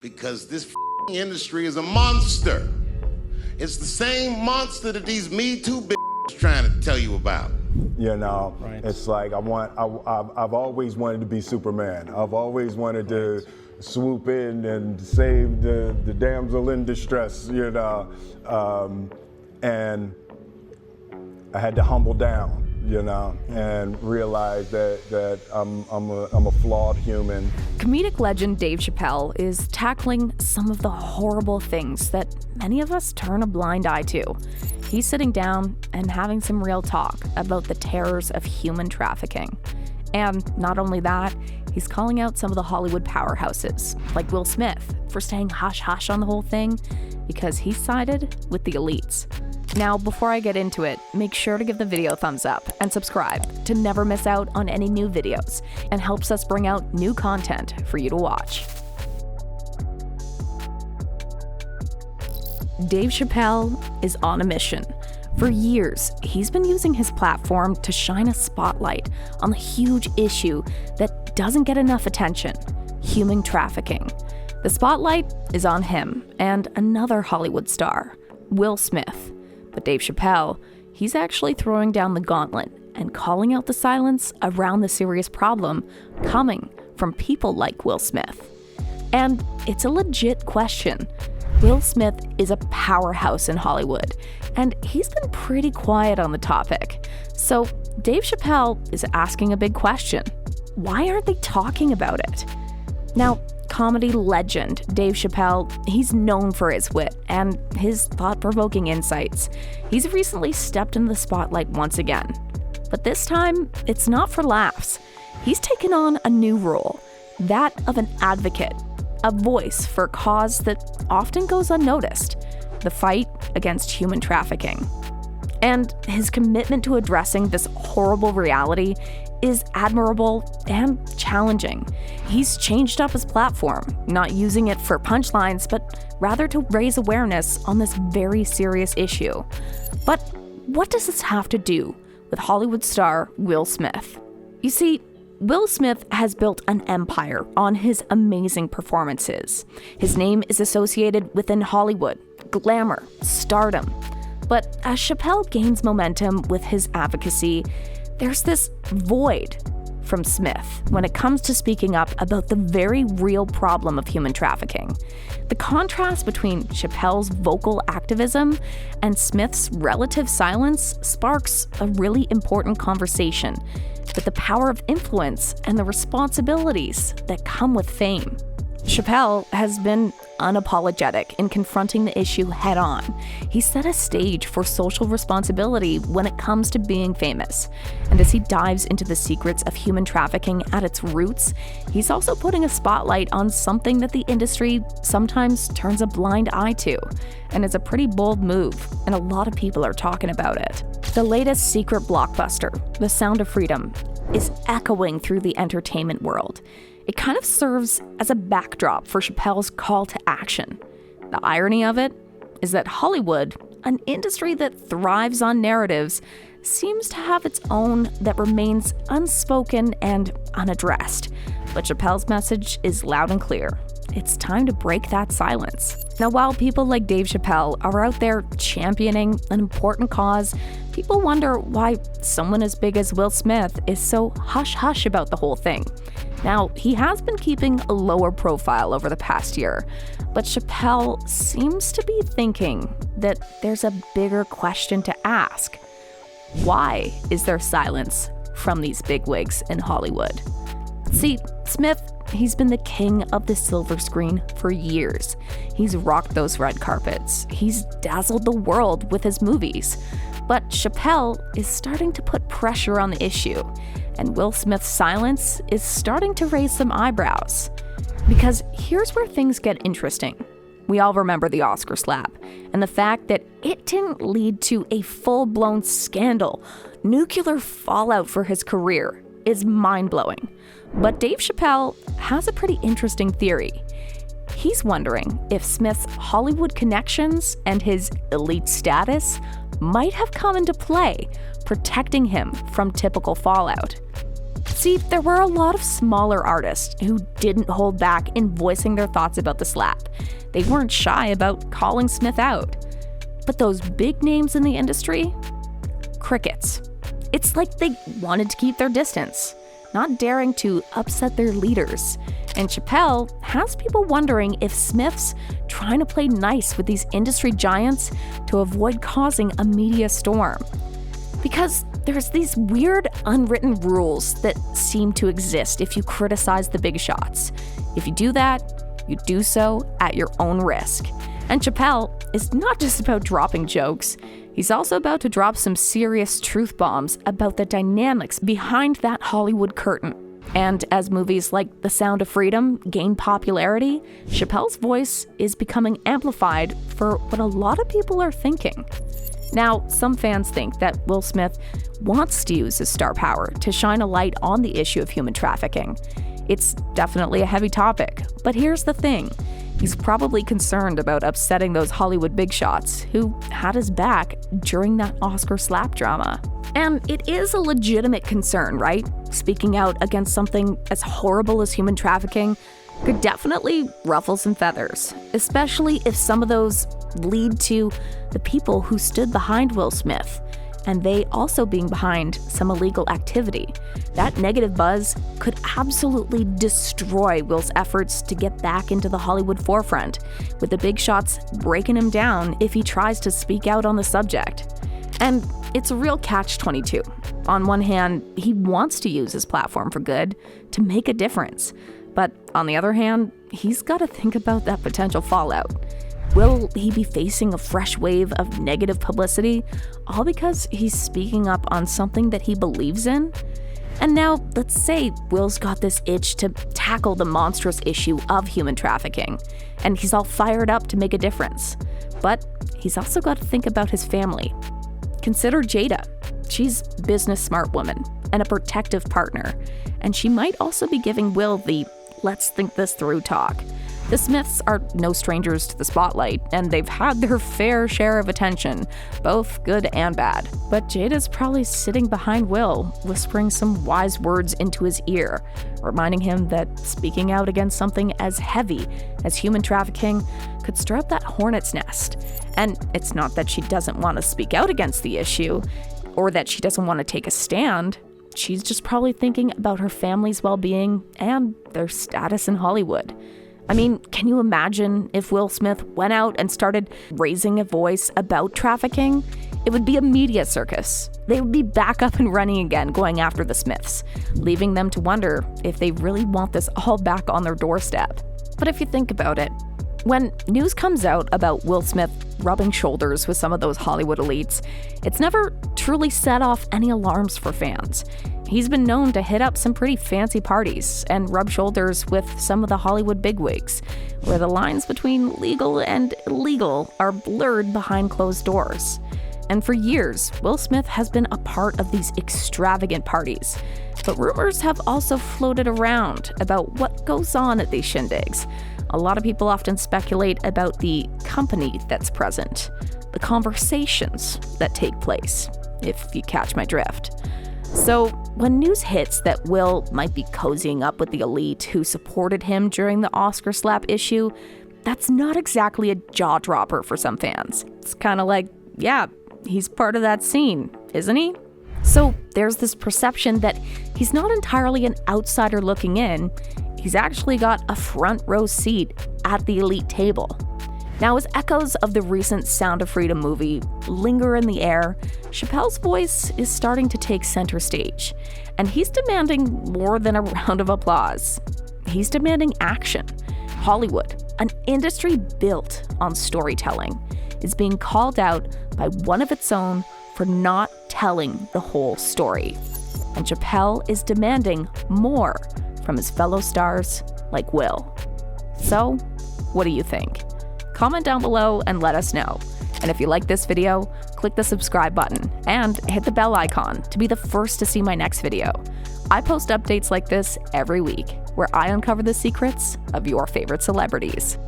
Because this industry is a monster. It's the same monster that these Me Too trying to tell you about. You know, Right. It's like I've always wanted to be Superman. I've always wanted to swoop in and save the damsel in distress, you know. And I had to humble down, you know, and realize that I'm a flawed human. Comedic legend Dave Chappelle is tackling some of the horrible things that many of us turn a blind eye to. He's sitting down and having some real talk about the terrors of human trafficking. And not only that, he's calling out some of the Hollywood powerhouses, like Will Smith, for staying hush-hush on the whole thing because he sided with the elites. Now, before I get into it, make sure to give the video a thumbs up and subscribe to never miss out on any new videos, and helps us bring out new content for you to watch. Dave Chappelle is on a mission. For years, he's been using his platform to shine a spotlight on the huge issue that doesn't get enough attention: human trafficking. The spotlight is on him and another Hollywood star, Will Smith. But Dave Chappelle, he's actually throwing down the gauntlet and calling out the silence around the serious problem coming from people like Will Smith. And it's a legit question. Will Smith is a powerhouse in Hollywood, and he's been pretty quiet on the topic. So Dave Chappelle is asking a big question. Why aren't they talking about it? Now, comedy legend Dave Chappelle, he's known for his wit and his thought-provoking insights. He's recently stepped into the spotlight once again. But this time, it's not for laughs. He's taken on a new role, that of an advocate, a voice for a cause that often goes unnoticed: the fight against human trafficking. And his commitment to addressing this horrible reality is admirable and challenging. He's changed up his platform, not using it for punchlines, but rather to raise awareness on this very serious issue. But what does this have to do with Hollywood star Will Smith? You see, Will Smith has built an empire on his amazing performances. His name is associated within Hollywood, glamour, stardom. But as Chappelle gains momentum with his advocacy, there's this void from Smith when it comes to speaking up about the very real problem of human trafficking. The contrast between Chappelle's vocal activism and Smith's relative silence sparks a really important conversation with the power of influence and the responsibilities that come with fame. Chappelle has been unapologetic in confronting the issue head-on. He set a stage for social responsibility when it comes to being famous. And as he dives into the secrets of human trafficking at its roots, he's also putting a spotlight on something that the industry sometimes turns a blind eye to. And it's a pretty bold move, and a lot of people are talking about it. The latest secret blockbuster, The Sound of Freedom, is echoing through the entertainment world. It kind of serves as a backdrop for Chappelle's call to action. The irony of it is that Hollywood, an industry that thrives on narratives, seems to have its own that remains unspoken and unaddressed. But Chappelle's message is loud and clear. It's time to break that silence. Now, while people like Dave Chappelle are out there championing an important cause, people wonder why someone as big as Will Smith is so hush-hush about the whole thing. Now, he has been keeping a lower profile over the past year, but Chappelle seems to be thinking that there's a bigger question to ask. Why is there silence from these bigwigs in Hollywood? See, Smith, he's been the king of the silver screen for years. He's rocked those red carpets. He's dazzled the world with his movies. But Chappelle is starting to put pressure on the issue, and Will Smith's silence is starting to raise some eyebrows. Because here's where things get interesting. We all remember the Oscar slap, and the fact that it didn't lead to a full-blown scandal, nuclear fallout for his career, is mind-blowing. But Dave Chappelle has a pretty interesting theory. He's wondering if Smith's Hollywood connections and his elite status might have come into play, protecting him from typical fallout. See, there were a lot of smaller artists who didn't hold back in voicing their thoughts about the slap. They weren't shy about calling Smith out. But those big names in the industry? Crickets. It's like they wanted to keep their distance, not daring to upset their leaders. And Chappelle has people wondering if Smith's trying to play nice with these industry giants to avoid causing a media storm. Because there's these weird unwritten rules that seem to exist if you criticize the big shots. If you do that, you do so at your own risk. And Chappelle is not just about dropping jokes. He's also about to drop some serious truth bombs about the dynamics behind that Hollywood curtain. And as movies like The Sound of Freedom gain popularity, Chappelle's voice is becoming amplified for what a lot of people are thinking. Now, some fans think that Will Smith wants to use his star power to shine a light on the issue of human trafficking. It's definitely a heavy topic, but here's the thing. He's probably concerned about upsetting those Hollywood big shots who had his back during that Oscar slap drama. And it is a legitimate concern, right? Speaking out against something as horrible as human trafficking could definitely ruffle some feathers, especially if some of those lead to the people who stood behind Will Smith, and they also being behind some illegal activity. That negative buzz could absolutely destroy Will's efforts to get back into the Hollywood forefront, with the big shots breaking him down if he tries to speak out on the subject. And it's a real catch-22. On one hand, he wants to use his platform for good, to make a difference. But on the other hand, he's got to think about that potential fallout. Will he be facing a fresh wave of negative publicity, all because he's speaking up on something that he believes in? And now, let's say Will's got this itch to tackle the monstrous issue of human trafficking, and he's all fired up to make a difference. But he's also got to think about his family. Consider Jada. She's a business smart woman and a protective partner, and she might also be giving Will the let's think this through talk. The Smiths are no strangers to the spotlight, and they've had their fair share of attention, both good and bad. But Jada's probably sitting behind Will, whispering some wise words into his ear, reminding him that speaking out against something as heavy as human trafficking could stir up that hornet's nest. And it's not that she doesn't want to speak out against the issue, or that she doesn't want to take a stand. She's just probably thinking about her family's well-being and their status in Hollywood. I mean, can you imagine if Will Smith went out and started raising a voice about trafficking? It would be a media circus. They would be back up and running again, going after the Smiths, leaving them to wonder if they really want this all back on their doorstep. But if you think about it, when news comes out about Will Smith rubbing shoulders with some of those Hollywood elites, it's never truly set off any alarms for fans. He's been known to hit up some pretty fancy parties and rub shoulders with some of the Hollywood bigwigs, where the lines between legal and illegal are blurred behind closed doors. And for years, Will Smith has been a part of these extravagant parties. But rumors have also floated around about what goes on at these shindigs. A lot of people often speculate about the company that's present, the conversations that take place, if you catch my drift. So when news hits that Will might be cozying up with the elite who supported him during the Oscar slap issue, that's not exactly a jaw-dropper for some fans. It's kind of like, yeah, he's part of that scene, isn't he? So there's this perception that he's not entirely an outsider looking in. He's actually got a front row seat at the elite table. Now, as echoes of the recent Sound of Freedom movie linger in the air, Chappelle's voice is starting to take center stage, and he's demanding more than a round of applause. He's demanding action. Hollywood, an industry built on storytelling, is being called out by one of its own for not telling the whole story. And Chappelle is demanding more from his fellow stars like Will. So, what do you think? Comment down below and let us know. And if you like this video, click the subscribe button and hit the bell icon to be the first to see my next video. I post updates like this every week, where I uncover the secrets of your favorite celebrities.